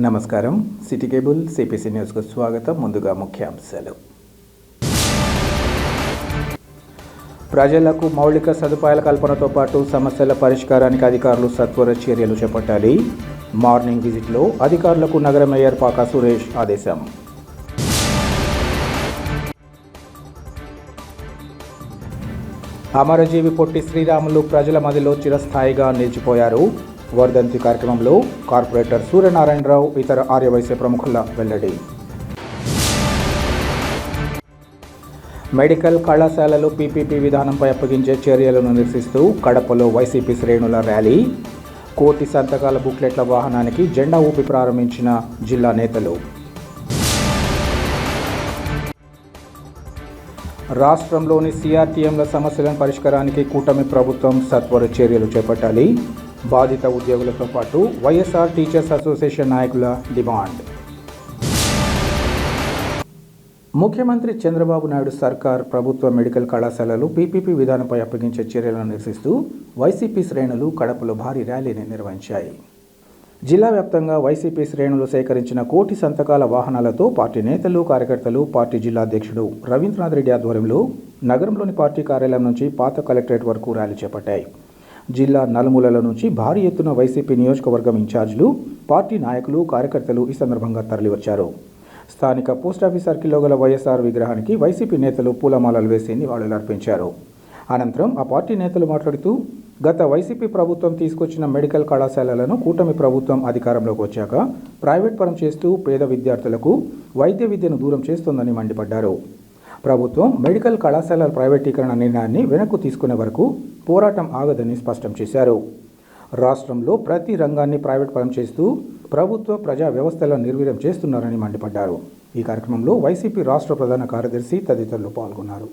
నమస్కారం. City cable CPC న్యూస్కు స్వాగతం. ముందుగా ముఖ్యాంశాలు. ప్రజలకు మౌలిక సదుపాయాల కల్పనతో పాటు సమస్యల పరిష్కారానికి అధికారులు సత్వర చర్యలు చేపట్టాలి. మార్నింగ్ విజిట్లో అధికారులకు నగర మేయర్ పాకా సురేష్ ఆదేశం. అమరజీవి పొట్టి శ్రీరాములు ప్రజల మదిలో చిరస్థాయిగా నిలిచిపోయారు. వర్ధంతి కార్యక్రమంలో కార్పొరేటర్ సూర్యనారాయణరావు, ఇతర ఆర్యవైశ్య ప్రముఖుల వెల్లడి. మెడికల్ కళాశాలలు పీపీపీ విధానంపై అప్పగించే చర్యలను నిరసిస్తూ కడపలో వైసీపీ శ్రేణుల ర్యాలీ. కోటి సంతకాల బుక్లెట్ల వాహనానికి జెండా ఊపి ప్రారంభించిన జిల్లా నేతలు. రాష్ట్రంలోని సిఆర్టీఎంల సమస్యలను పరిష్కారానికి కూటమి ప్రభుత్వం సత్వర చర్యలు చేపట్టాలి. బాధిత ఉద్యోగులతో పాటు వైఎస్ఆర్ టీచర్స్ అసోసియేషన్ నాయకుల డిమాండ్. ముఖ్యమంత్రి చంద్రబాబు నాయుడు సర్కార్ ప్రభుత్వ మెడికల్ కళాశాలలు పీపీపీ విధానంపై అప్పగించే చర్యలను నిరసిస్తూ వైసీపీ శ్రేణులు కడపలో భారీ ర్యాలీని నిర్వహించాయి. జిల్లా వ్యాప్తంగా వైసీపీ శ్రేణులు సేకరించిన కోటి సంతకాల వాహనాలతో పార్టీ నేతలు, కార్యకర్తలు, పార్టీ జిల్లా అధ్యక్షుడు రవీంద్రనాథ్ రెడ్డి ఆధ్వర్యంలో నగరంలోని పార్టీ కార్యాలయం నుంచి పాత కలెక్టరేట్ వరకు ర్యాలీ చేపట్టాయి. జిల్లా నలుమూలల నుంచి భారీ ఎత్తున వైసీపీ నియోజకవర్గం ఇన్ఛార్జీలు, పార్టీ నాయకులు, కార్యకర్తలు ఈ సందర్భంగా తరలివచ్చారు. స్థానిక పోస్టాఫీస్ సర్కిల్లో గల వైఎస్ఆర్ విగ్రహానికి వైసీపీ నేతలు పూలమాలలు వేసి నివాళులర్పించారు. అనంతరం ఆ పార్టీ నేతలు మాట్లాడుతూ, గత వైసీపీ ప్రభుత్వం తీసుకొచ్చిన మెడికల్ కళాశాలలను కూటమి ప్రభుత్వం అధికారంలోకి వచ్చాక ప్రైవేట్ పరం చేస్తూ పేద విద్యార్థులకు వైద్య విద్యను దూరం చేస్తోందని మండిపడ్డారు. ప్రభుత్వం మెడికల్ కళాశాలల ప్రైవేటీకరణ నిర్ణయాన్ని వెనక్కు తీసుకునే వరకు పోరాటం ఆగదని స్పష్టం చేశారు. రాష్ట్రంలో ప్రతి రంగాన్ని ప్రైవేట్ పరం చేస్తూ ప్రభుత్వ ప్రజా వ్యవస్థలను నిర్వీర్యం చేస్తున్నారని మండిపడ్డారు. ఈ కార్యక్రమంలో వైసీపీ రాష్ట్ర ప్రధాన కార్యదర్శి తదితరులు పాల్గొన్నారు.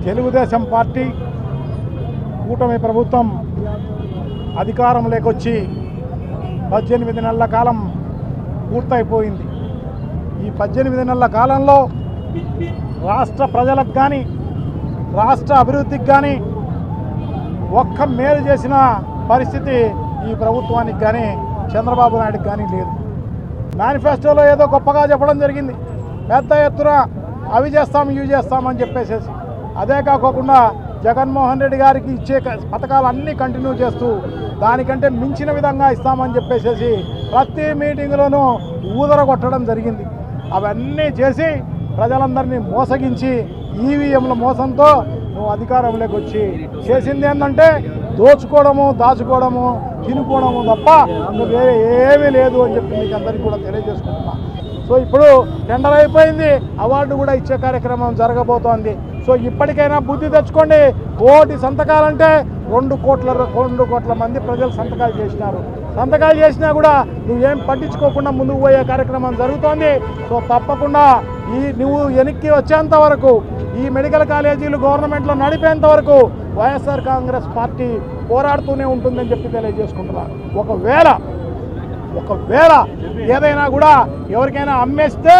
తెలుగుదేశం పార్టీ కూటమి ప్రభుత్వం అధికారంలోకి వచ్చి 18 నెలల కాలం పూర్తయిపోయింది. ఈ 18 నెలల కాలంలో రాష్ట్ర ప్రజలకు కానీ, రాష్ట్ర అభివృద్ధికి కానీ ఒక్క మేలు చేసిన పరిస్థితి ఈ ప్రభుత్వానికి కానీ, చంద్రబాబు నాయుడుకి కానీ లేదు. మేనిఫెస్టోలో ఏదో గొప్పగా చెప్పడం జరిగింది, పెద్ద ఎత్తున అవి చేస్తాం ఇవి చేస్తామని చెప్పేసి. అదే కాకుండా జగన్మోహన్ రెడ్డి గారికి ఇచ్చే పథకాలు అన్నీ కంటిన్యూ చేస్తూ దానికంటే మించిన విధంగా ఇస్తామని చెప్పేసి ప్రతి మీటింగ్లోనూ ఊదరగొట్టడం జరిగింది. అవన్నీ చేసి ప్రజలందరినీ మోసగించి ఈవీఎంల మోసంతో నువ్వు అధికారంలోకి వచ్చి చేసింది ఏంటంటే దోచుకోవడము, దాచుకోవడము, తినుకోవడము తప్ప వేరే ఏమీ లేదు అని చెప్పి మీకు అందరికీ కూడా తెలియజేసుకుంటున్నా. సో ఇప్పుడు టెండర్ అయిపోయింది, అవార్డు కూడా ఇచ్చే కార్యక్రమం జరగబోతోంది. సో ఇప్పటికైనా బుద్ధి తెచ్చుకోండి. కోటి సంతకాలంటే 2 కోట్ల మంది ప్రజలు సంతకాలు చేసినారు. సంతకాలు చేసినా కూడా నువ్వేం పట్టించుకోకుండా ముందుకు పోయే కార్యక్రమం జరుగుతోంది. సో తప్పకుండా నువ్వు వెనక్కి వచ్చేంత వరకు, ఈ మెడికల్ కాలేజీలు గవర్నమెంట్లో నడిపేంత వరకు వైఎస్ఆర్ కాంగ్రెస్ పార్టీ పోరాడుతూనే ఉంటుందని చెప్పి తెలియజేసుకుంటున్నారు. ఒకవేళ ఏదైనా కూడా ఎవరికైనా అమ్మేస్తే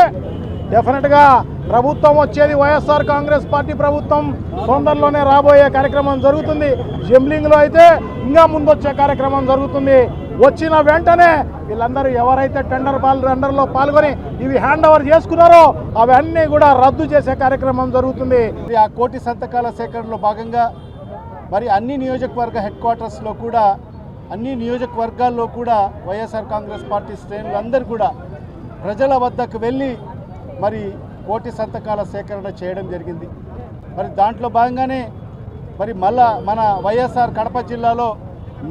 డెఫినెట్గా ప్రభుత్వం వచ్చేది వైఎస్ఆర్ కాంగ్రెస్ పార్టీ ప్రభుత్వం తొందరలోనే రాబోయే కార్యక్రమం జరుగుతుంది. జంబ్లింగ్లో అయితే ఇంకా ముందొచ్చే కార్యక్రమం జరుగుతుంది. వచ్చిన వెంటనే వీళ్ళందరూ ఎవరైతే టెండర్లో పాల్గొని ఇవి హ్యాండ్ ఓవర్ చేసుకున్నారో అవన్నీ కూడా రద్దు చేసే కార్యక్రమం జరుగుతుంది. ఆ కోటి సంతకాల సేకరణలో భాగంగా మరి అన్ని నియోజకవర్గ హెడ్ క్వార్టర్స్లో కూడా, అన్ని నియోజకవర్గాల్లో కూడా వైఎస్ఆర్ కాంగ్రెస్ పార్టీ శ్రేణులు అందరూ కూడా ప్రజల వద్దకు వెళ్ళి మరి కోటి సంతకాల సేకరణ చేయడం జరిగింది. మరి దాంట్లో భాగంగానే మరి మళ్ళా మన వైఎస్ఆర్ కడప జిల్లాలో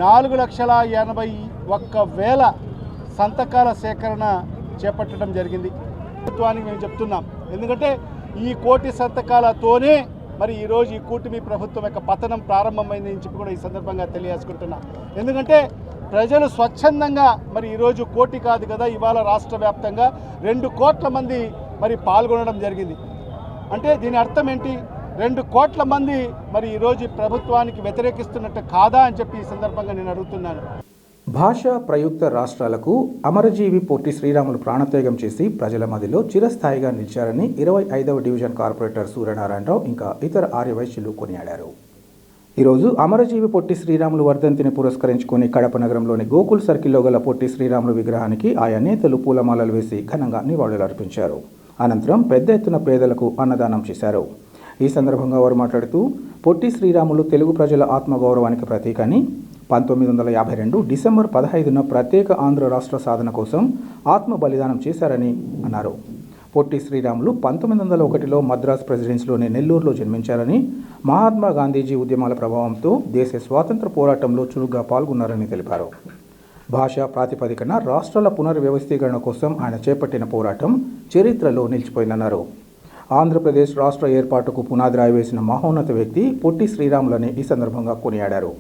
4,81,000 సంతకాల సేకరణ చేపట్టడం జరిగింది. ప్రభుత్వానికి మేము చెప్తున్నాం, ఎందుకంటే ఈ కోటి సంతకాలతోనే మరి ఈరోజు ఈ కూటమి ప్రభుత్వం యొక్క పతనం ప్రారంభమైందని చెప్పి కూడా ఈ సందర్భంగా తెలియజేసుకుంటున్నాం. ఎందుకంటే ప్రజలు స్వచ్ఛందంగా మరి ఈరోజు కోటి కాదు కదా, ఇవాళ రాష్ట్ర వ్యాప్తంగా 2 కోట్ల మంది మరి పాల్గొనడం జరిగింది. అంటే దీని అర్థం ఏంటి? 2 కోట్ల మంది మరి ఈరోజు ప్రభుత్వానికి వ్యతిరేకిస్తున్నట్టు కాదా అని చెప్పి ఈ సందర్భంగా నేను అడుగుతున్నాను. భాషా ప్రయుక్త రాష్ట్రాలకు అమరజీవి పొట్టి శ్రీరాములు ప్రాణత్యాగం చేసి ప్రజల మధ్యలో చిరస్థాయిగా నిలిచారని 25వ డివిజన్ కార్పొరేటర్ సూర్యనారాయణరావు ఇంకా ఇతర ఆర్యవైశ్యులు కొనియాడారు. ఈరోజు అమరజీవి పొట్టి శ్రీరాములు వర్ధంతిని పురస్కరించుకుని కడప నగరంలోని గోకుల్ సర్కిల్లో గల పొట్టి శ్రీరాములు విగ్రహానికి ఆయా నేతలు పూలమాలలు వేసి ఘనంగా నివాళులర్పించారు. అనంతరం పెద్ద ఎత్తున పేదలకు అన్నదానం చేశారు. ఈ సందర్భంగా వారు మాట్లాడుతూ పొట్టి శ్రీరాములు తెలుగు ప్రజల ఆత్మగౌరవానికి ప్రతీక అని 1952 డిసెంబర్ 15న ప్రత్యేక ఆంధ్ర రాష్ట్ర సాధన కోసం ఆత్మ బలిదానం చేశారని అన్నారు. పొట్టి శ్రీరాములు 1901లో మద్రాస్ ప్రెసిడెన్సీలోని నెల్లూరులో జన్మించారని, మహాత్మా గాంధీజీ ఉద్యమాల ప్రభావంతో దేశ స్వాతంత్ర పోరాటంలో చురుగ్గా పాల్గొన్నారని తెలిపారు. భాషా ప్రాతిపదికన రాష్ట్రాల పునర్వ్యవస్థీకరణ కోసం ఆయన చేపట్టిన పోరాటం చరిత్రలో నిలిచిపోయిందన్నారు. ఆంధ్రప్రదేశ్ రాష్ట్ర ఏర్పాటుకు పునాది రాయి వేసిన మహోన్నత వ్యక్తి పొట్టి శ్రీరాములని ఈ సందర్భంగా కొనియాడారు.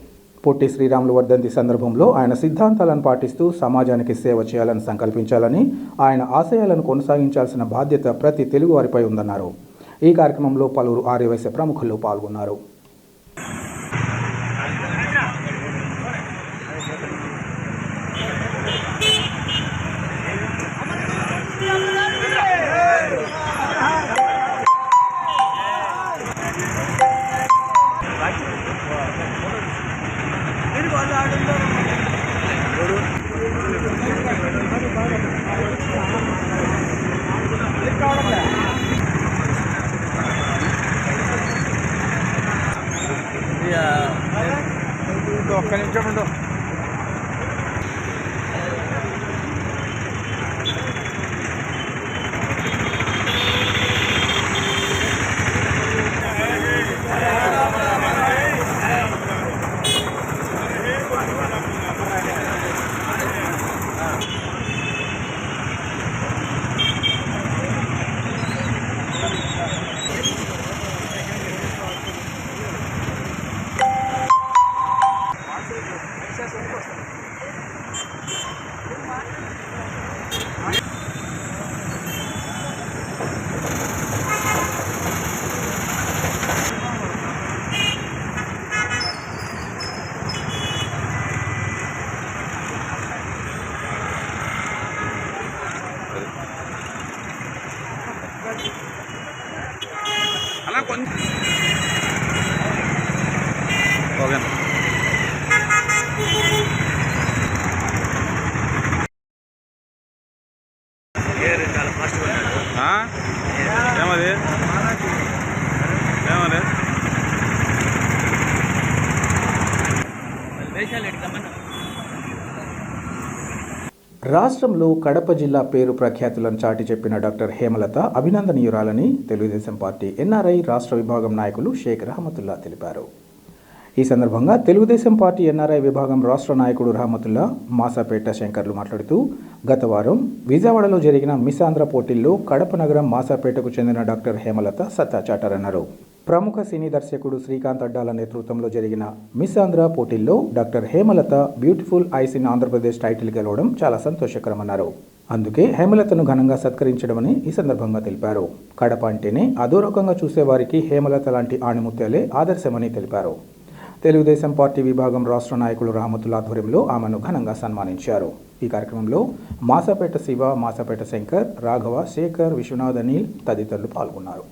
పొట్టి శ్రీరాములు వర్ధంతి సందర్భంలో ఆయన సిద్ధాంతాలను పాటిస్తూ సమాజానికి సేవ చేయాలని సంకల్పించాలని, ఆయన ఆశయాలను కొనసాగించాల్సిన బాధ్యత ప్రతి తెలుగు వారిపై ఉందన్నారు. ఈ కార్యక్రమంలో పలువురు ఆర్యవైశ్య ప్రముఖులు పాల్గొన్నారు. ఒక్క నిమిషం ఉండు. అలా కొంచెం ఓకే. ఏమది ఏమది రాష్ట్రంలో కడప జిల్లా పేరు ప్రఖ్యాతులను చాటి చెప్పిన డాక్టర్ హేమలత అభినందనీయురాలని తెలుగుదేశం పార్టీ ఎన్ఆర్ఐ రాష్ట్ర విభాగం నాయకులు షేక్ రహమతుల్లా తెలిపారు. ఈ సందర్భంగా తెలుగుదేశం పార్టీ ఎన్ఆర్ఐ విభాగం రాష్ట్ర నాయకుడు రహమతుల్లా మాసాపేట శంకర్లు మాట్లాడుతూ, గత వారం విజయవాడలో జరిగిన మిస్ ఆంధ్ర పోటీల్లో కడప నగరం మాసాపేటకు చెందిన డాక్టర్ హేమలత సత్తా చాటారన్నారు. ప్రముఖ సినీ దర్శకుడు శ్రీకాంత్ అడ్డాల నేతృత్వంలో జరిగిన మిస్ ఆంధ్ర పోటీల్లో doctor Hemalatha beautiful eyes in Andhra Pradesh title గెలవడం చాలా సంతోషకరమన్నారు. అందుకే హేమలతను ఘనంగా సత్కరించడమని ఈ సందర్భంగా తెలిపారు. కడప అంటేనే అదోరకంగా చూసేవారికి హేమలత లాంటి ఆణిముత్యాలే ఆదర్శమని తెలిపారు. తెలుగుదేశం పార్టీ విభాగం రాష్ట్ర నాయకులు రహమతుల్లా ఆధ్వర్యంలో ఆమెను ఘనంగా సన్మానించారు. ఈ కార్యక్రమంలో మాసాపేట శివ, మాసాపేట శంకర్, రాఘవ, శేఖర్, విశ్వనాథ్, అనిల్ తదితరులు పాల్గొన్నారు.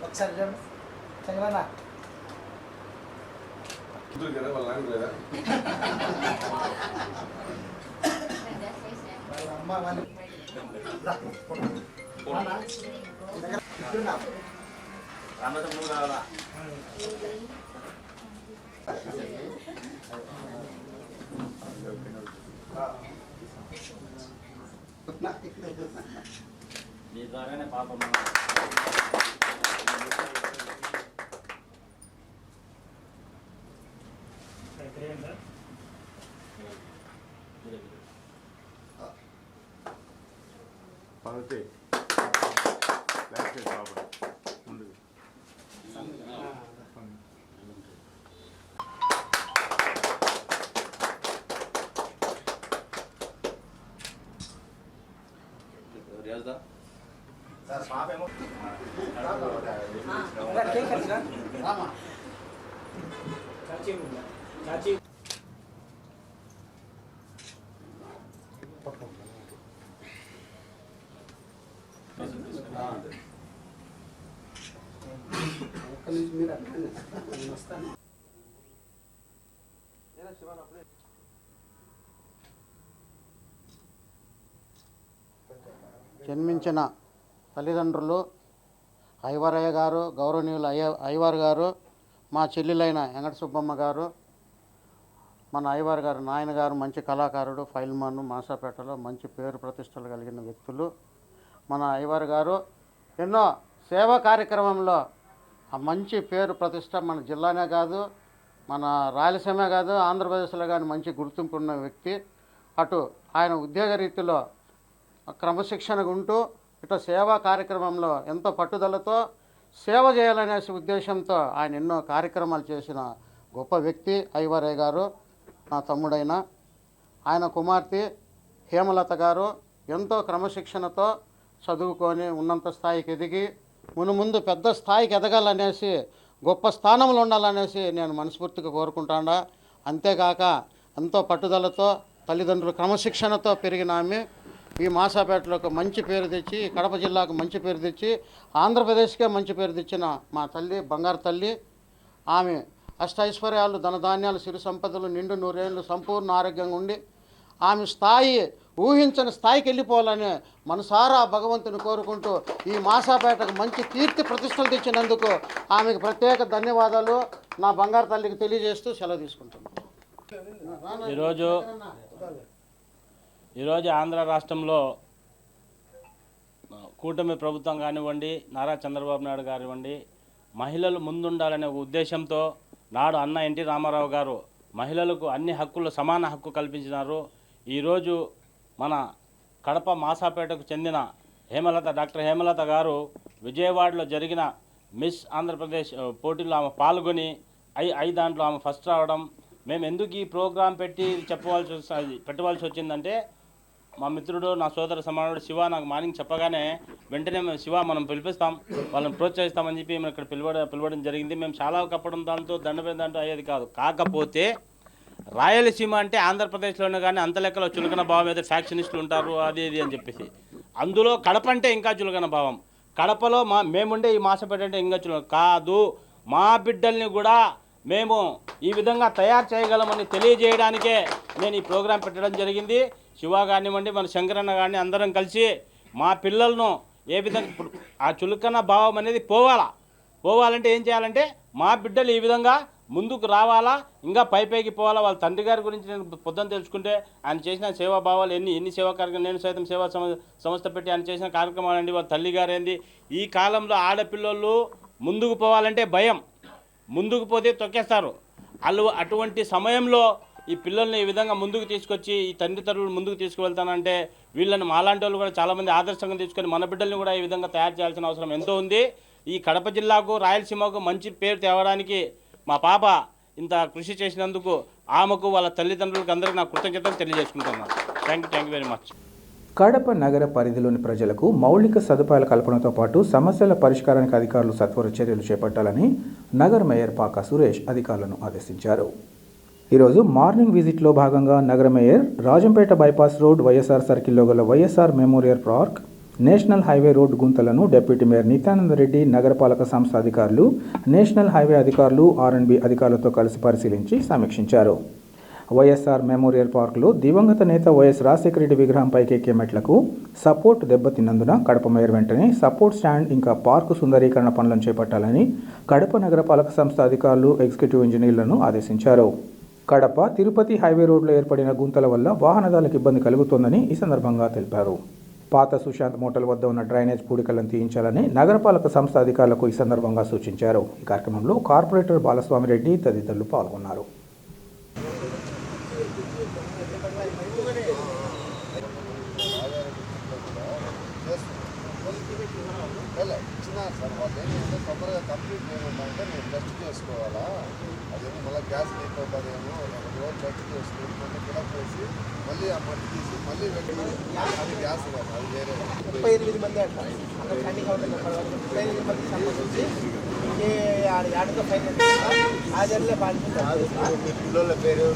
ఒకసారి చూడండి చంద్రన్న అమ్మ నీ ద్వారానే పాపం పదతే లాస్ట్ బాబు ముందు రియాజ్దా సార్ పాపేమో జన్మించిన తల్లిదండ్రులు ఐవరయ్య గారు, గౌరవనీయులు ఐవార్ గారు, మా చెల్లెలైన వెంకట సుబ్బమ్మ గారు, మన ఐవార్ గారు నాయన గారు మంచి కళాకారుడు, ఫైల్మాన్, మాసాపేటలో మంచి పేరు ప్రతిష్టలు కలిగిన వ్యక్తులు. మన ఐవార్ గారు ఎన్నో సేవా కార్యక్రమంలో ఆ మంచి పేరు ప్రతిష్ట మన జిల్లానే కాదు, మన రాయలసీమే కాదు, ఆంధ్రప్రదేశ్లో కానీ మంచి గుర్తింపు ఉన్న వ్యక్తి. అటు ఆయన ఉద్యోగ రీతిలో క్రమశిక్షణగా ఉంటూ ఇటు సేవా కార్యక్రమంలో ఎంతో పట్టుదలతో సేవ చేయాలనే ఉద్దేశంతో ఆయన ఎన్నో కార్యక్రమాలు చేసిన గొప్ప వ్యక్తి ఐవరయ్య గారు. నా తమ్ముడైన ఆయన కుమార్తె హేమలత గారు ఎంతో క్రమశిక్షణతో చదువుకొని ఉన్నంత స్థాయికి ఎదిగి ముందు పెద్ద స్థాయికి ఎదగాలనేసి గొప్ప స్థానంలో ఉండాలనేసి నేను మనస్ఫూర్తిగా కోరుకుంటాను. అంతేకాక ఎంతో పట్టుదలతో తల్లిదండ్రులు క్రమశిక్షణతో పెరిగిన ఆమె ఈ మాసాపేటలోకి మంచి పేరు తెచ్చి, కడప జిల్లాకు మంచి పేరు తెచ్చి, ఆంధ్రప్రదేశ్కే మంచి పేరు తెచ్చిన మా తల్లి, బంగారు తల్లి. ఆమె అష్టైశ్వర్యాలు, ధనధాన్యాలు, సిరి సంపదలు, నిండు నూరేళ్ళు సంపూర్ణ ఆరోగ్యంగా ఉండి ఆమె స్థాయి ఊహించని స్థాయికి వెళ్ళిపోవాలని మనసారా భగవంతుని కోరుకుంటూ ఈ మాసాపేటకు మంచి కీర్తి ప్రతిష్టలు తెచ్చినందుకు ఆమెకు ప్రత్యేక ధన్యవాదాలు నా బంగారు తల్లికి తెలియజేస్తూ సెలవు తీసుకుంటున్నాను. ఈరోజు ఆంధ్ర రాష్ట్రంలో కూటమి ప్రభుత్వం కానివ్వండి, నారా చంద్రబాబు నాయుడు కానివ్వండి, మహిళలు ముందుండాలనే ఉద్దేశంతో నాడు అన్న ఎన్టీ రామారావు గారు మహిళలకు అన్ని హక్కులు సమాన హక్కు కల్పించినారు. ఈరోజు మన కడప మాసాపేటకు చెందిన డాక్టర్ హేమలత గారు విజయవాడలో జరిగిన మిస్ ఆంధ్రప్రదేశ్ పోటీలో ఆమె పాల్గొని దాంట్లో ఆమె ఫస్ట్ రావడం. మేము ఎందుకు ఈ ప్రోగ్రాం పెట్టవలసి వచ్చిందంటే మా మిత్రుడు, నా సోదర సమానుడు శివ నాకు మార్నింగ్ చెప్పగానే వెంటనే మేము శివ మనం పిలిపిస్తాం, వాళ్ళని ప్రోత్సహిస్తామని చెప్పి మేము ఇక్కడ పిలవడం జరిగింది. మేము చాలా కప్పడం దాంతో దండపేదంటూ అయ్యేది కాదు. కాకపోతే రాయలసీమ అంటే ఆంధ్రప్రదేశ్లోనే కానీ అంత లెక్కలో చులకన భావం ఏదో ఫ్యాక్షనిస్టులు ఉంటారు అది ఇది అని చెప్పేసి, అందులో కడప అంటే ఇంకా చులకన భావం. కడపలో మేముండే ఈ మాసపేట అంటే ఇంకా చులకన కాదు. మా బిడ్డల్ని కూడా మేము ఈ విధంగా తయారు చేయగలమని తెలియజేయడానికే నేను ఈ ప్రోగ్రాం పెట్టడం జరిగింది. శివ కానివ్వండి, మన శంకరన్న కానీ అందరం కలిసి మా పిల్లలను ఏ విధంగా ఆ చులకన భావం అనేది పోవాలంటే ఏం చేయాలంటే మా బిడ్డలు ఈ విధంగా ముందుకు రావాలా, ఇంకా పైకి పోవాలా. వాళ్ళ తండ్రి గారి గురించి నేను పొద్దున తెలుసుకుంటే ఆయన చేసిన సేవాభావాలు ఎన్ని సేవా కార్యక్రమాలు, నేను సైతం సేవా సంస్థ పెట్టి ఆయన చేసిన కార్యక్రమాలు అండి. వాళ్ళ తల్లి గారు ఏంది, ఈ కాలంలో ఆడపిల్లలు ముందుకు పోవాలంటే భయం, ముందుకు పోతే తొక్కేస్తారు. అటువంటి సమయంలో ఈ పిల్లల్ని ఈ విధంగా ముందుకు తీసుకొచ్చి ఈ తండ్రితరులు ముందుకు తీసుకువెళ్తానంటే వీళ్ళని మాలాంటి వాళ్ళు కూడా చాలామంది ఆదర్శంగా తీసుకొని మన బిడ్డల్ని కూడా ఈ విధంగా తయారు చేయాల్సిన అవసరం ఎంతో ఉంది. ఈ కడప జిల్లాకు, రాయలసీమకు మంచి పేరు తేవడానికి మా పాప ఇంత కృషి చేసినందుకు ఆమెకు, వాళ్ళ తల్లిదండ్రులకు అందరికీ నా కృతజ్ఞతలు తెలియజేసుకుంటున్నాను. Thank you very much. Kadapa నగర పరిధిలోని ప్రజలకు మౌలిక సదుపాయాల కల్పనతో పాటు సమస్యల పరిష్కారానికి అధికారులు సత్వర చర్యలు చేపట్టాలని నగర మేయర్ పాకా సురేష్ అధికారులను ఆదేశించారు. ఈరోజు మార్నింగ్ విజిట్లో భాగంగా నగర mayor Rajampet bypass road, YSR సర్కిల్లో గల YSR memorial park, national highway road గుంతలను డిప్యూటీ మేయర్ నిత్యానంద రెడ్డి, నగరపాలక సంస్థ అధికారులు, నేషనల్ హైవే అధికారులు, R&B అధికారులతో కలిసి పరిశీలించి సమీక్షించారు. వైఎస్ఆర్ మెమోరియల్ పార్కులో దివంగత నేత వైఎస్ రాజశేఖర రెడ్డి విగ్రహం పైకెక్కే మెట్లకు సపోర్ట్ దెబ్బతిన్నందున కడప మేయర్ వెంటనే సపోర్ట్ స్టాండ్ ఇంకా పార్కు సుందరీకరణ పనులను చేపట్టాలని కడప నగరపాలక సంస్థ అధికారులు ఎగ్జిక్యూటివ్ ఇంజనీర్లను ఆదేశించారు. కడప తిరుపతి హైవే రోడ్లో ఏర్పడిన గుంతల వల్ల వాహనదారులకు ఇబ్బంది కలుగుతోందని ఈ సందర్భంగా తెలిపారు. పాత సుశాంత్ మోటల్ వద్ద ఉన్న డ్రైనేజ్ పూడికలను తీయించాలని నగరపాలక సంస్థ అధికారులకు ఈ సందర్భంగా సూచించారు. ఈ కార్యక్రమంలో కార్పొరేటర్ బాలస్వామి రెడ్డి తదితరులు పాల్గొన్నారు. తొందరగా కంప్లీట్ చేయమంటే నేను టెస్ట్ చేసుకోవాలా, అదేమో మళ్ళీ గ్యాస్ లీక్ అవుతుందేమో, ఒక రోజు టెస్ట్ చేసుకుని మళ్ళీ ఫిలప్ చేసి మళ్ళీ ఆ మట్టి తీసి మళ్ళీ అది గ్యాస్ కాదు, అది వేరే. 38 మంది అట్లా అక్కడ స్టాండింగ్ అవుతుంది. 38 మంది సంబంధించి ఆడతో ఫైన్ హాజరులే పాల్గొంటారు. మీ పిల్లల పేరు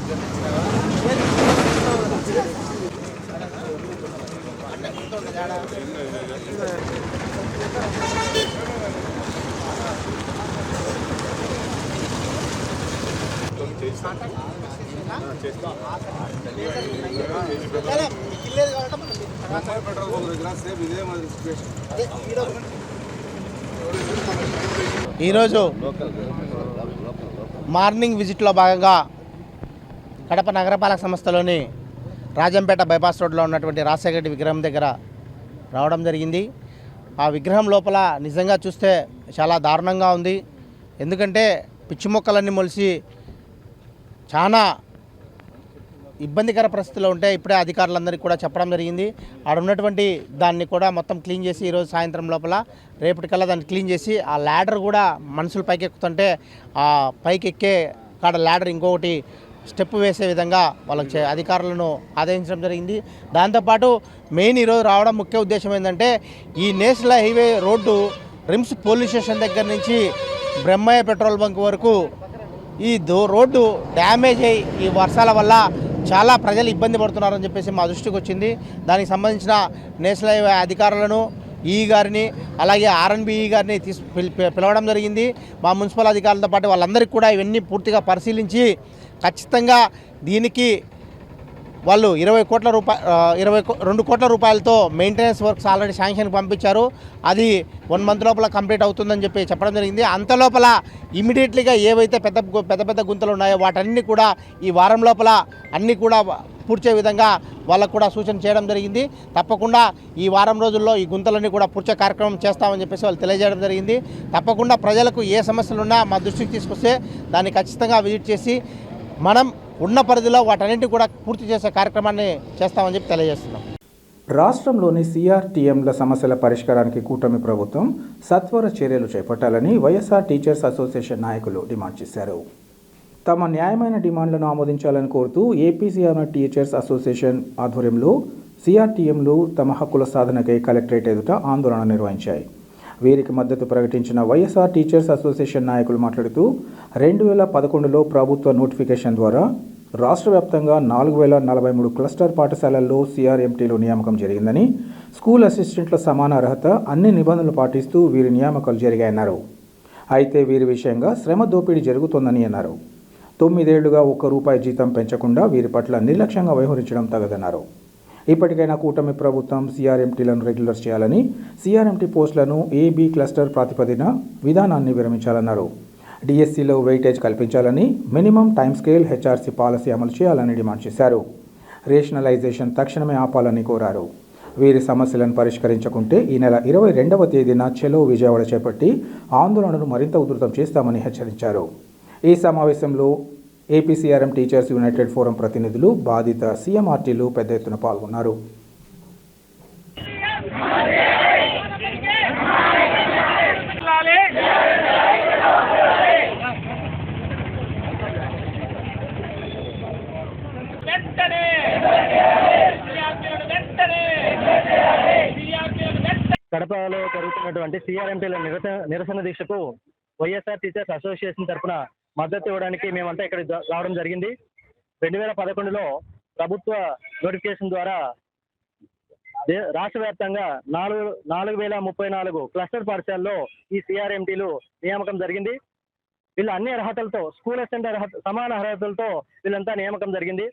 ఈరోజు మార్నింగ్ విజిట్లో భాగంగా కడప నగరపాలక సంస్థలోని రాజంపేట బైపాస్ రోడ్లో ఉన్నటువంటి రాజశేఖర రెడ్డి విగ్రహం దగ్గర రావడం జరిగింది. ఆ విగ్రహం లోపల నిజంగా చూస్తే చాలా దారుణంగా ఉంది. ఎందుకంటే పిచ్చి మొక్కలన్నీ మొలిసి చాలా ఇబ్బందికర పరిస్థితుల్లో ఉంటే ఇప్పుడే అధికారులందరికీ కూడా చెప్పడం జరిగింది. ఆడ ఉన్నటువంటి దాన్ని కూడా మొత్తం క్లీన్ చేసి ఈరోజు సాయంత్రం లోపల రేపటికల్లా దాన్ని క్లీన్ చేసి ఆ ల్యాడర్ కూడా మనుషులు పైకి ఎక్కుతుంటే ఆ పైకి ఎక్కే కాడ ల్యాడర్ ఇంకొకటి స్టెప్ వేసే విధంగా వాళ్ళకి అధికారులను ఆదేశించడం జరిగింది. దాంతోపాటు మెయిన్ ఈరోజు రావడం ముఖ్య ఉద్దేశం ఏంటంటే ఈ national highway road RIMS police station దగ్గర నుంచి బ్రహ్మయ్య పెట్రోల్ బంక్ వరకు ఈ రోడ్డు డ్యామేజ్ అయ్యి ఈ వర్షాల వల్ల చాలా ప్రజలు ఇబ్బంది పడుతున్నారని చెప్పేసి మా దృష్టికి వచ్చింది. దానికి సంబంధించిన నేషనల్ హైవే అధికారులను గారిని అలాగే ఆర్ఎన్బి గారిని పిలవడం జరిగింది. మా మున్సిపల్ అధికారులతో పాటు వాళ్ళందరికీ కూడా ఇవన్నీ పూర్తిగా పరిశీలించి ఖచ్చితంగా దీనికి వాళ్ళు 22 కోట్ల రూపాయలతో మెయింటెనెన్స్ వర్క్స్ ఆల్రెడీ శాంక్షన్కి పంపించారు. అది 1 మంత్ లోపల కంప్లీట్ అవుతుందని చెప్పి చెప్పడం జరిగింది. అంత లోపల ఇమీడియట్లీగా ఏవైతే పెద్ద గుంతలు ఉన్నాయో వాటన్నీ కూడా ఈ వారం లోపల అన్నీ కూడా పూడ్చే విధంగా వాళ్ళకు కూడా సూచన చేయడం జరిగింది. తప్పకుండా ఈ వారం రోజుల్లో ఈ గుంతలన్నీ కూడా పూడ్చే కార్యక్రమం చేస్తామని చెప్పేసి వాళ్ళు తెలియజేయడం జరిగింది. తప్పకుండా ప్రజలకు ఏ సమస్యలున్నా మా దృష్టికి తీసుకొస్తే దాన్ని ఖచ్చితంగా విజిట్ చేసి మనం ఉన్న పరిధిలో వాటన్నింటినీ కూడా పూర్తి చేసే కార్యక్రమాన్ని చేస్తామని చెప్పి తెలియజేస్తున్నాం. రాష్ట్రంలోని సిఆర్టీఎంల సమస్యల పరిష్కారానికి కూటమి ప్రభుత్వం సత్వర చర్యలు చేపట్టాలని వైఎస్ఆర్ టీచర్స్ అసోసియేషన్ నాయకులు డిమాండ్ చేశారు. తమ న్యాయమైన డిమాండ్లను ఆమోదించాలని కోరుతూ ఏపీసీఆర్ టీచర్స్ అసోసియేషన్ ఆధ్వర్యంలో సిఆర్టీఎంలు తమ హక్కుల సాధనకై కలెక్టరేట్ ఎదుట ఆందోళన నిర్వహించాయి. వీరికి మద్దతు ప్రకటించిన వైఎస్ఆర్ టీచర్స్ అసోసియేషన్ నాయకులు మాట్లాడుతూ 2011లో ప్రభుత్వ నోటిఫికేషన్ ద్వారా రాష్ట్ర వ్యాప్తంగా 4043 క్లస్టర్ పాఠశాలల్లో సిఆర్ఎంటీలో నియామకం జరిగిందని, స్కూల్ అసిస్టెంట్ల సమాన అర్హత అన్ని నిబంధనలు పాటిస్తూ వీరి నియామకాలు జరిగాయన్నారు. అయితే వీరి విషయంగా శ్రమ దోపిడీ జరుగుతోందని అన్నారు. 9 ఏళ్లుగా ₹1 జీతం పెంచకుండా వీరి పట్ల నిర్లక్ష్యంగా వ్యవహరించడం తగదన్నారు. ఇప్పటికైనా కూటమి ప్రభుత్వం సిఆర్ఎంటీలను రెగ్యులర్ చేయాలని, సిఆర్ఎంటీ పోస్టులను ఏబీ క్లస్టర్ ప్రాతిపదిన విధానాన్ని విరమించాలన్నారు. డిఎస్సిలో వెయిటేజ్ కల్పించాలని, minimum time scale HRC policy అమలు చేయాలని డిమాండ్ చేశారు. రేషనలైజేషన్ తక్షణమే ఆపాలని కోరారు. వీరి సమస్యలను పరిష్కరించకుంటే ఈ నెల 22వ తేదీన చెలో విజయవాడ చేపట్టి ఆందోళనను మరింత ఉధృతం చేస్తామని హెచ్చరించారు. ఈ సమావేశంలో ఏపీసీఆర్ఎం టీచర్స్ యునైటెడ్ ఫోరం ప్రతినిధులు, బాధిత సీఎంఆర్టీలు పెద్ద ఎత్తున పాల్గొన్నారు. కడపలో జరుగుతున్నటువంటి సిఆర్ఎంటీల నిరసన దీక్షకు వైఎస్ఆర్ టీచర్స్ అసోసియేషన్ తరఫున మద్దతు ఇవ్వడానికి మేమంతా ఇక్కడ రావడం జరిగింది. 2011లో ప్రభుత్వ నోటిఫికేషన్ ద్వారా రాష్ట్ర వ్యాప్తంగా 4034 క్లస్టర్ పాఠశాలలో ఈ సిఆర్ఎంటీలు నియామకం జరిగింది. వీళ్ళు అన్ని అర్హతలతో స్కూల్ అసిస్టెంట్ సమాన అర్హతలతో వీళ్ళంతా నియామకం జరిగింది.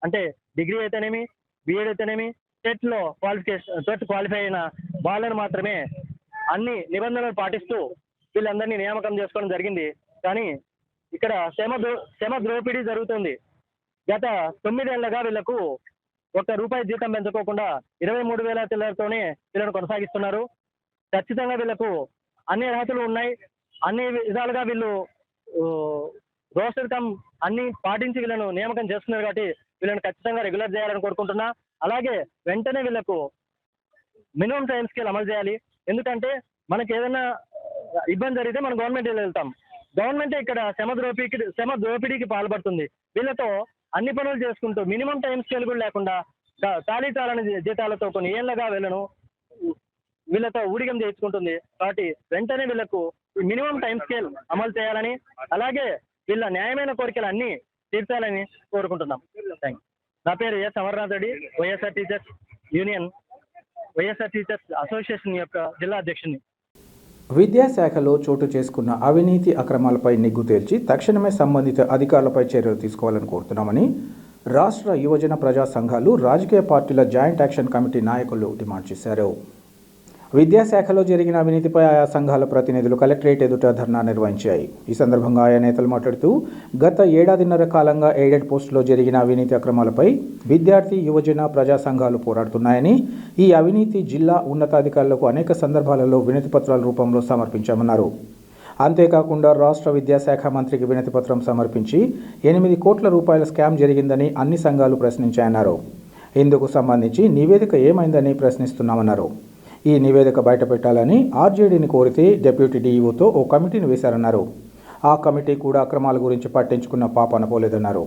అంటే డిగ్రీ అయితేనేమి, బీఎడ్ అయితేనేమి, టెట్ క్వాలిఫై అయిన వాళ్ళని మాత్రమే అన్ని నిబంధనలు పాటిస్తూ వీళ్ళందరినీ నియామకం చేసుకోవడం జరిగింది. కానీ ఇక్కడ శ్రమ ద్రోపిడీ జరుగుతుంది. గత 9 ఏళ్లుగా వీళ్లకు ₹1 జీతం పెంచుకోకుండా 23,000 చిల్లరతోనే వీళ్ళను కొనసాగిస్తున్నారు. ఖచ్చితంగా వీళ్లకు అన్ని అర్హతలు ఉన్నాయి. అన్ని విధాలుగా వీళ్ళు రోస్టర్ కమ్ అన్ని పాటించి వీళ్ళను నియామకం చేస్తున్నారు. కాబట్టి వీళ్ళని ఖచ్చితంగా రెగ్యులర్ చేయాలని కోరుకుంటున్నా. అలాగే వెంటనే వీళ్లకు మినిమం టైం స్కేల్ అమలు చేయాలి. ఎందుకంటే మనకి ఏదైనా ఇబ్బంది జరిగితే మనం గవర్నమెంట్ వెళ్తాం. గవర్నమెంటే ఇక్కడ శ్రమ దోపిడీకి పాల్పడుతుంది. వీళ్ళతో అన్ని పనులు చేసుకుంటూ మినిమం టైం స్కేల్ కూడా లేకుండా చాలని జీతాలతో కొన్ని ఏళ్లగా వీళ్ళతో ఊడిగం చేయించుకుంటుంది. కాబట్టి వెంటనే వీళ్లకు మినిమం టైం స్కేల్ అమలు చేయాలని, అలాగే వీళ్ళ న్యాయమైన కోరికలు అన్ని తీర్చాలని కోరుకుంటున్నాం. థ్యాంక్. నా పేరు S Amarnath Reddy, YSR teachers association యొక్క జిల్లా అధ్యక్షుని. విద్యాశాఖలో చోటు చేసుకున్న అవినీతి అక్రమాలపై నిగ్గు తేల్చి తక్షణమే సంబంధిత అధికారులపై చర్యలు తీసుకోవాలని కోరుతున్నామని రాష్ట్ర యువజన ప్రజా సంఘాలు, రాజకీయ పార్టీల జాయింట్ యాక్షన్ కమిటీ నాయకులు డిమాండ్ చేశారు. విద్యాశాఖలో జరిగిన అవినీతిపై ఆయా సంఘాల ప్రతినిధులు కలెక్టరేట్ ఎదుట ధర్నా నిర్వహించాయి. ఈ సందర్భంగా ఆయా నేతలు మాట్లాడుతూ గత 1.5 కాలంగా ఎయిడెడ్ పోస్టులో జరిగిన అవినీతి అక్రమాలపై విద్యార్థి, యువజన ప్రజా సంఘాలు పోరాడుతున్నాయని, ఈ అవినీతి జిల్లా ఉన్నతాధికారులకు అనేక సందర్భాలలో వినతిపత్రాల రూపంలో సమర్పించామన్నారు. అంతేకాకుండా రాష్ట్ర విద్యాశాఖ మంత్రికి వినతిపత్రం సమర్పించి 8 కోట్ల రూపాయల స్కామ్ జరిగిందని అన్ని సంఘాలు ప్రశ్నించాయన్నారు. ఇందుకు సంబంధించి నివేదిక ఏమైందని ప్రశ్నిస్తున్నామన్నారు. ఈ నివేదిక బయటపెట్టాలని ఆర్జేడీని కోరితే డిప్యూటీ డీఈఓతో ఓ కమిటీని వేశారన్నారు. ఆ కమిటీ కూడా అక్రమాల గురించి పట్టించుకున్న పాపాన పోలేదన్నారు.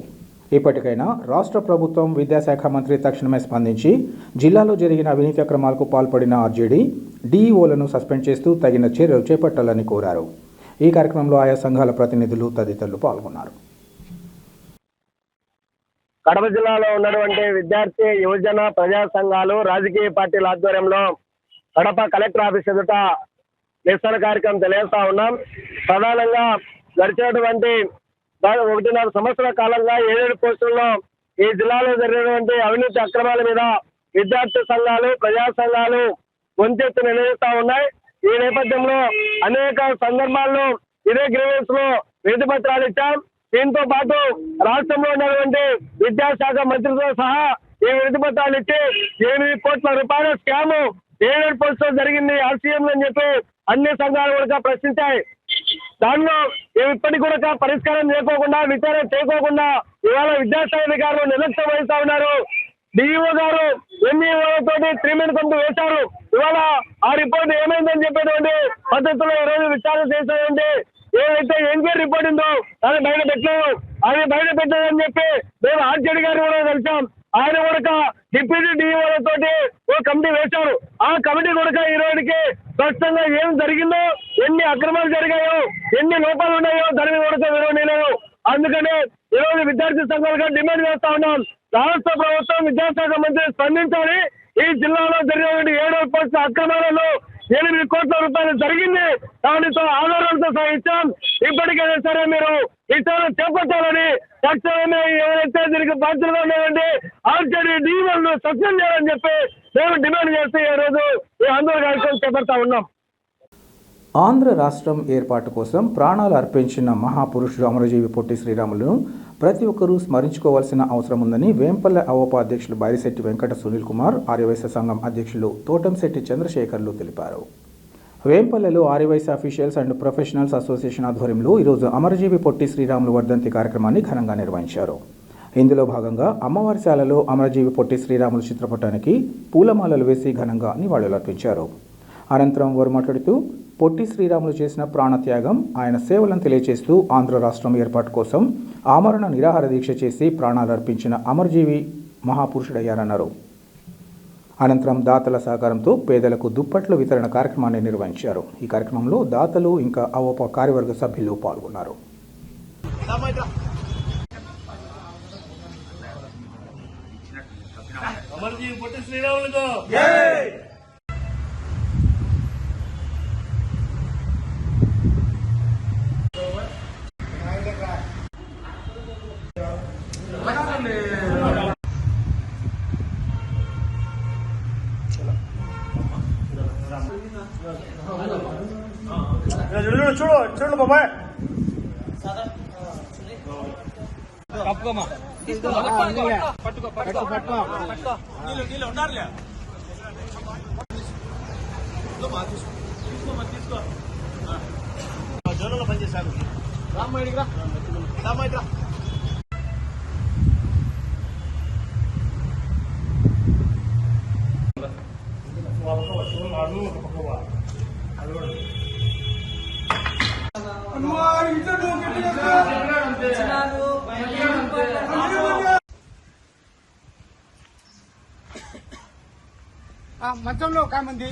ఇప్పటికైనా రాష్ట్ర ప్రభుత్వం, విద్యాశాఖ మంత్రి తక్షణమే స్పందించి జిల్లాలో జరిగిన అవినీతి అక్రమాలకు పాల్పడిన ఆర్జేడీ, డీఈఓలను సస్పెండ్ చేస్తూ తగిన చర్యలు చేపట్టాలని కోరారు. ఈ కార్యక్రమంలో ఆయా సంఘాల ప్రతినిధులు తదితరులు పాల్గొన్నారు. కడప జిల్లాలో ఉన్నటువంటి విద్యార్థి, యువజన ప్రజా సంఘాలు, రాజకీయ పార్టీల ఆధ్వర్యంలో కడప కలెక్టర్ ఆఫీస్ ఎదుట నిరసన కార్యక్రమం తెలియజేస్తా ఉన్నాం. ప్రధానంగా గడిచినటువంటి 1.5 సంవత్సరాల కాలంగా 7 పోస్టుల్లో ఈ జిల్లాలో జరిగినటువంటి అవినీతి అక్రమాల మీద విద్యార్థి సంఘాలు, ప్రజా సంఘాలు గొంతెత్తి నిలదీస్తా ఉన్నాయి. ఈ నేపథ్యంలో అనేక సందర్భాల్లో ఇదే గ్రీవెన్స్ లో వినతి పత్రాలు ఇచ్చాం. దీంతో పాటు రాష్ట్రంలో ఉన్నటువంటి విద్యాశాఖ మంత్రితో సహా ఈ వినతి పత్రాలు ఇచ్చి 8 కోట్ల రూపాయల స్కామ్ ఎయిడెడ్ పోస్టులో జరిగింది ఆర్సీఎం అని చెప్పి అన్ని సంఘాలు కూడా ప్రశ్నించాయి. దానిలో ఇప్పటికి కూడా పరిష్కారం చేయకోకుండా, విచారణ చేయకోకుండా ఇవాళ విద్యాశాఖ అధికారులు నిర్లక్ష్యం వహిస్తా ఉన్నారు. డిఈఓ గారు ఎంఈఓ తోటి 3 men కమిటీ వేశారు. ఇవాళ ఆ రిపోర్ట్ ఏమైందని చెప్పేటువంటి పద్ధతిలో ఈ రోజు విచారణ చేశారంటే ఏదైతే ఎంక్వైరీ రిపోర్ట్ ఉందో అది బయట పెట్టలేదు. అది బయట పెట్టలేదని చెప్పి మేము ఆర్జేడీ గారు కూడా కలిసాం. ఆయన కూడా డిప్యూటీ డీఓలతోటి ఓ కమిటీ వేశారు. ఆ కమిటీ కూడా ఈ రోజుకి స్పష్టంగా ఏం జరిగిందో, ఎన్ని అక్రమాలు జరిగాయో, ఎన్ని లోపాలు ఉన్నాయో దాని కూడా వివరలేదు. అందుకనే ఈ రోజు విద్యార్థి సంఘాలుగా డిమాండ్ చేస్తా ఉన్నాం. రాష్ట్ర ప్రభుత్వం, విద్యాశాఖ మంత్రి స్పందించాలి. ఈ జిల్లాలో జరిగినటువంటి 7 పోస్టుల అక్రమాలలో 8 కోట్ల రూపాయలు జరిగింది. దానితో ఆధారాలతో సహించాం. ఇప్పటికైనా సరే మీరు విచారణ చేపట్టాలని, తక్షణమే ఎవరైతే దీనికి బాధ్యతగా ఉన్నారంటే ఆర్జేడీ డీఓలను సస్పెండ్ చేయాలని చెప్పి మేము డిమాండ్ చేస్తూ ఈ రోజు ఈ ఆందోళన కార్యక్రమం చేపడతా ఉన్నాం. ఆంధ్ర రాష్ట్రం ఏర్పాటు కోసం ప్రాణాలు అర్పించిన మహాపురుషుడు అమరజీవి పొట్టి శ్రీరాములను ప్రతి ఒక్కరూ స్మరించుకోవాల్సిన అవసరం ఉందని వేంపల్లె అవోపా అధ్యక్షులు బైరిశెట్టి వెంకట సునీల్ కుమార్, ఆర్యవైశ్య సంఘం అధ్యక్షులు తోటంశెట్టి చంద్రశేఖర్లు తెలిపారు. వేంపల్లెలో Arya Vysya officials and professionals association ఆధ్వర్యంలో ఈరోజు అమరజీవి పొట్టి శ్రీరాములు వర్ధంతి కార్యక్రమాన్ని ఘనంగా నిర్వహించారు. ఇందులో భాగంగా అమ్మవారిశాలలో అమరజీవి పొట్టి శ్రీరాములు చిత్రపటానికి పూలమాలలు వేసి ఘనంగా నివాళులర్పించారు. అనంతరం వారు మాట్లాడుతూ పొట్టి శ్రీరాములు చేసిన ప్రాణత్యాగం, ఆయన సేవలను తెలియజేస్తూ ఆంధ్ర రాష్ట్రం ఏర్పాటు కోసం ఆమరణ నిరాహార దీక్ష చేసి ప్రాణాలు అర్పించిన అమరజీవి మహాపురుషుడయ్యారన్నారు. అనంతరం దాతల సహకారంతో పేదలకు దుప్పట్ల వితరణ కార్యక్రమాన్ని నిర్వహించారు. ఈ కార్యక్రమంలో దాతలు ఇంకా అవోపా కార్యవర్గ సభ్యులు పాల్గొన్నారు. పట్టుకోబోయ్ జోన్లో పనిచేశాను రామ్మాయిడిరా మంచంలో ఒక మంది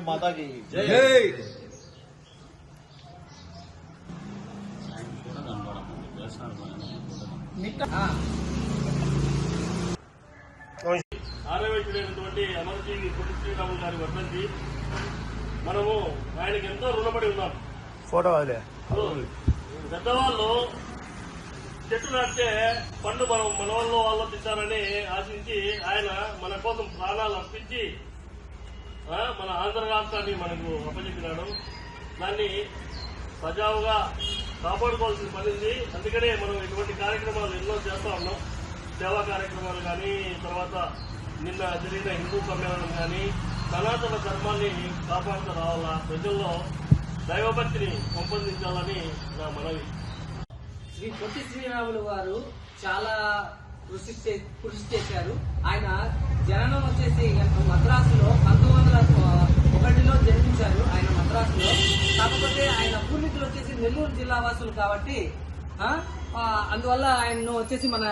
మాతాకి ఆరవేసినటువంటి అమరజీవి పొట్టి శ్రీరాములు గారి వర్ధంతి మనము ఆయనకి ఎంతో రుణపడి ఉన్నాం. ఫోటో అదే పెద్దవాళ్ళు చెట్టు నాటితే పండు మనం మన వాళ్ళు తింటారని ఆశించి ఆయన మన కోసం ప్రాణాలు అర్పించి మన ఆంధ్ర రాష్ట్రాన్ని మనకు అప్పచెప్పినాడు. దాన్ని సజావుగా కాపాడుకోవాల్సిన పని ఉంది. అందుకనే మనం ఇటువంటి కార్యక్రమాలు ఎన్నో చేస్తూ ఉన్నాం. సేవా కార్యక్రమాలు కానీ, తర్వాత నిన్న జరిగిన హిందూ సమ్మేళనం కానీ, సనాతన ధర్మాన్ని కాపాడుతూ రావాలా, ప్రజల్లో దైవభక్తిని పెంపొందించాలని నా మనవి. శ్రీ పొట్టి శ్రీరాములు వారు చాలా కృషి చేశారు. ఆయన జననం వచ్చేసి మద్రాసులో 1901లో జన్మించారు. ఆయన మద్రాసులో. కాకపోతే ఆయన పూర్వీకులు వచ్చేసి నెల్లూరు జిల్లా వాసులు కాబట్టి అందువల్ల ఆయన్ను వచ్చేసి మన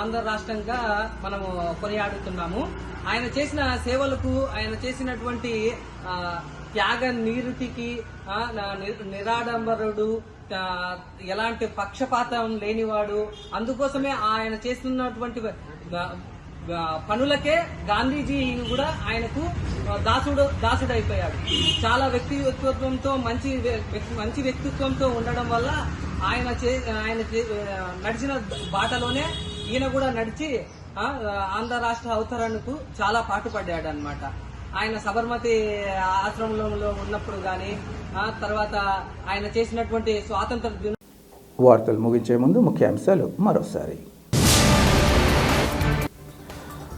ఆంధ్ర రాష్ట్రంగా మనము కొనియాడుతున్నాము. ఆయన చేసిన సేవలకు, ఆయన చేసినటువంటి త్యాగ నీరుతికి, నిరాడంబరుడు, ఎలాంటి పక్షపాతం లేనివాడు. అందుకోసమే ఆయన చేస్తున్నటువంటి పనులకే గాంధీజీ కూడా ఆయనకు దాసుడైపోయాడు. చాలా వ్యక్తిత్వంతో మంచి వ్యక్తిత్వంతో ఉండడం వల్ల ఆయన నడిచిన బాటలోనే ఈయన కూడా నడిచి ఆంధ్ర రాష్ట్ర అవతరణకు చాలా పాటుపడ్డాడు అన్నమాట. ఆయన సబర్మతి ఆశ్రమంలో ఉన్నప్పుడు కానీ, తర్వాత ఆయన చేసినటువంటి స్వాతంత్ర దిన. వార్తలు ముగించే ముందు ముఖ్యాంశాలు మరోసారి.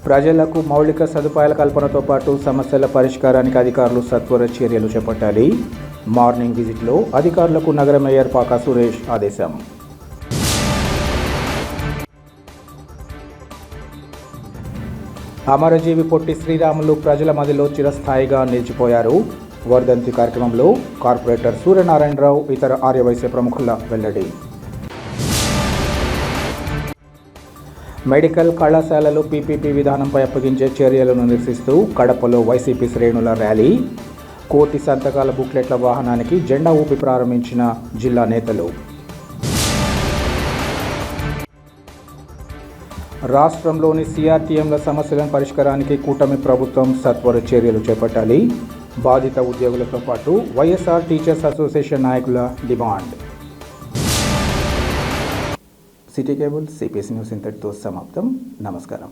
ప్రజలకు మౌలిక సదుపాయాల కల్పనతో పాటు సమస్యల పరిష్కారానికి అధికారులు సత్వర చర్యలు చేపట్టాలి. మార్నింగ్ విజిట్లో అధికారులకు నగర మేయర్ పాకా సురేష్ ఆదేశం. అమరజీవి పొట్టి శ్రీరాములు ప్రజల మదిలో చిరస్థాయిగా నిలిచిపోయారు. వర్ధంతి కార్యక్రమంలో కార్పొరేటర్ సూర్యనారాయణరావు, ఇతర ఆర్యవైశ్య ప్రముఖుల వెల్లడి. మెడికల్ కళాశాలలు పీపీపీ విధానంపై అప్పగించే చర్యలను నిరసిస్తూ కడపలో వైసీపీ శ్రేణుల ర్యాలీ. 1 కోటి సంతకాల బుక్లెట్ల వాహనానికి జెండా ఊపి ప్రారంభించిన జిల్లా నేతలు. రాష్ట్రంలోని సిఆర్టీఎంల సమస్యల పరిష్కారానికి కూటమి ప్రభుత్వం సత్వర చర్యలు చేపట్టాలి. బాధిత ఉద్యోగులతో పాటు వైఎస్ఆర్ టీచర్స్ అసోసియేషన్ నాయకుల demand. City cable CPS news ఇంతటితో సమాప్తం. నమస్కారం.